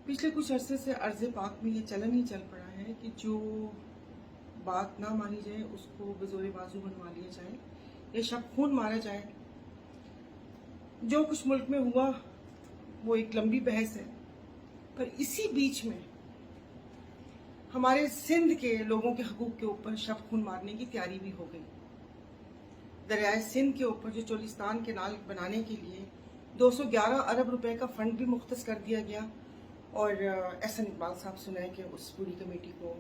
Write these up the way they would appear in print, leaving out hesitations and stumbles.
पिछले कुछ अरसे से अर्ज़ पाक में ये चलन ही चल पड़ा है कि जो बात ना मानी जाए उसको बेज़ोर बाजू बनवा लिया जाए या शब खून मारा जाए। जो कुछ मुल्क में हुआ वो एक लंबी बहस है, पर इसी बीच में हमारे सिंध के लोगों के हकूक़ के ऊपर शब खून मारने की तैयारी भी हो गई। दरियाए सिंध के ऊपर जो चोलिस्तान केनाल बनाने के लिए 211 अरब रुपए का फंड भी मुख्तस कर दिया गया और एहसन इकबाल साहब सुनाए कि उस पूरी कमेटी को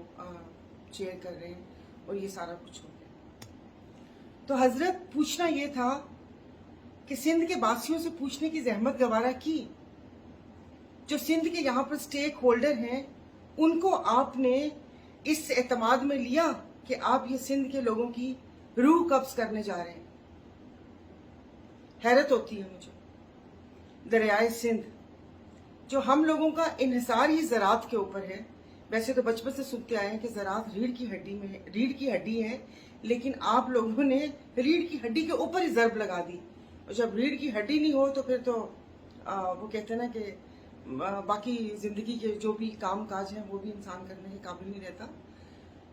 चेयर कर रहे हैं और ये सारा कुछ हो गया। तो हजरत पूछना ये था कि सिंध के बासियों से पूछने की जहमत गवारा की, जो सिंध के यहाँ पर स्टेक होल्डर हैं उनको आपने इस एतमाद में लिया कि आप ये सिंध के लोगों की रूह कब्ज करने जा रहे हैं। हैरत होती है मुझे। दरियाए सिंध जो हम लोगों का इन्हिसार ही ज़रात के ऊपर है। वैसे तो बचपन से सुनते आए हैं कि ज़रात रीढ़ की हड्डी में है, रीढ़ की हड्डी है, लेकिन आप लोगों ने रीढ़ की हड्डी के ऊपर ही ज़रब लगा दी। और जब रीढ़ की हड्डी नहीं हो तो फिर तो वो कहते हैं ना कि बाकी ज़िंदगी के जो भी काम काज हैं वो भी इंसान करने के काबिल नहीं रहता।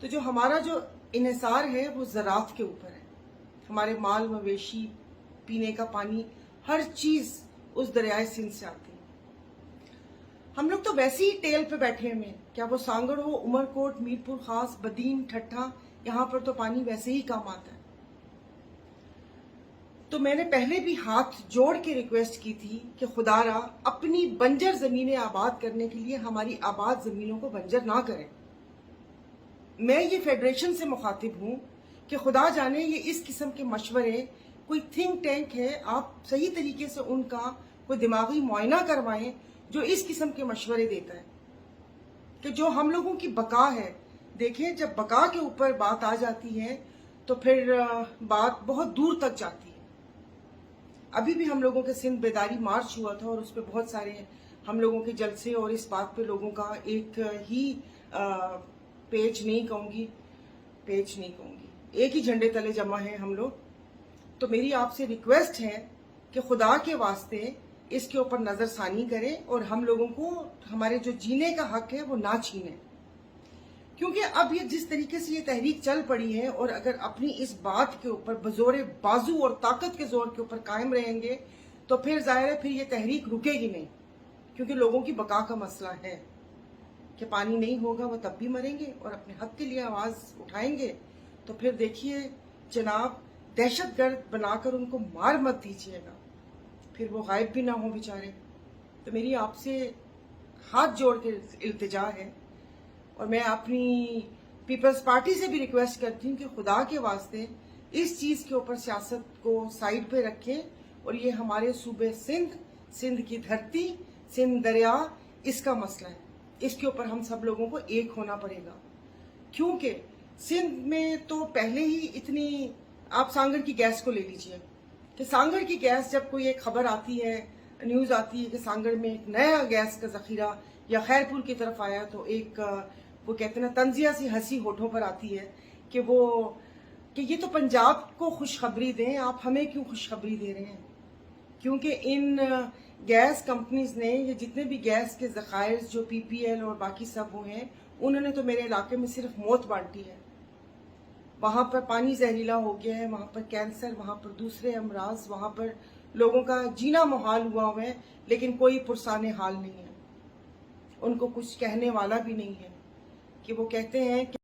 तो जो हमारा जो इन्हिसार है वो ज़रात के ऊपर है। हमारे माल मवेशी, पीने का पानी, हर चीज़ उस दरियाए सिंध से आती है। हम लोग तो वैसे ही टेल पे बैठे हुए हैं, क्या वो सांगड़ हो, उमरकोट, मीरपुर खास, बदीन, ठट्ठा, यहाँ पर तो पानी वैसे ही काम आता है। तो मैंने पहले भी हाथ जोड़ के रिक्वेस्ट की थी कि खुदारा अपनी बंजर जमीनें आबाद करने के लिए हमारी आबाद जमीनों को बंजर ना करें। मैं ये फेडरेशन से मुखातिब हूं कि खुदा जाने ये इस किस्म के मशवरे, कोई थिंक टैंक है, आप सही तरीके से उनका कोई दिमागी मुआयना करवाएं जो इस किस्म के मशवरे देता है कि जो हम लोगों की बका है। देखें, जब बका के ऊपर बात आ जाती है तो फिर बात बहुत दूर तक जाती है। अभी भी हम लोगों के सिंध बेदारी मार्च हुआ था और उस पर बहुत सारे हम लोगों के जलसे और इस बात पे लोगों का एक ही पेज नहीं कहूंगी, एक ही झंडे तले जमा है हम लोग। तो मेरी आपसे रिक्वेस्ट है कि खुदा के वास्ते इसके ऊपर नजरसानी करें और हम लोगों को हमारे जो जीने का हक है वो ना छीने। क्योंकि अब ये जिस तरीके से ये तहरीक चल पड़ी है और अगर अपनी इस बात के ऊपर बजोरे बाजू और ताकत के जोर के ऊपर कायम रहेंगे तो फिर जाहिर है फिर ये तहरीक रुकेगी नहीं। क्योंकि लोगों की बका का मसला है कि पानी नहीं होगा, वो तब भी मरेंगे और अपने हक के लिए आवाज उठाएंगे। तो फिर देखिए जनाब, दहशतगर्द बनाकर उनको मार मत दीजिएगा, फिर वो गायब भी ना हो बेचारे। तो मेरी आपसे हाथ जोड़ के इल्तिजा है और मैं अपनी पीपल्स पार्टी से भी रिक्वेस्ट करती हूँ कि खुदा के वास्ते इस चीज के ऊपर सियासत को साइड पे रखें और ये हमारे सूबे सिंध की धरती, सिंध दरिया, इसका मसला है। इसके ऊपर हम सब लोगों को एक होना पड़ेगा। क्योंकि सिंध में तो पहले ही इतनी, आप सांगड़ की गैस को ले लीजिए कि सांगड़ की गैस, जब कोई एक खबर आती है, न्यूज आती है कि सांगड़ में एक नया गैस का जखीरा या खैरपुर की तरफ आया, तो एक वो कहते हैं ना तंजिया सी हंसी होठों पर आती है कि ये तो पंजाब को खुशखबरी दें, आप हमें क्यों खुशखबरी दे रहे हैं। क्योंकि इन गैस कंपनीज ने ये जितने भी गैस के जखायर जो पीपीएल और बाकी सब वो हैं, उन्होंने तो मेरे इलाके में सिर्फ मौत बांटी है। वहां पर पानी जहरीला हो गया है, वहां पर कैंसर, वहां पर दूसरे अमराज, वहां पर लोगों का जीना मुहाल हुआ हुआ है, लेकिन कोई पुरसाने हाल नहीं है। उनको कुछ कहने वाला भी नहीं है कि वो कहते हैं कि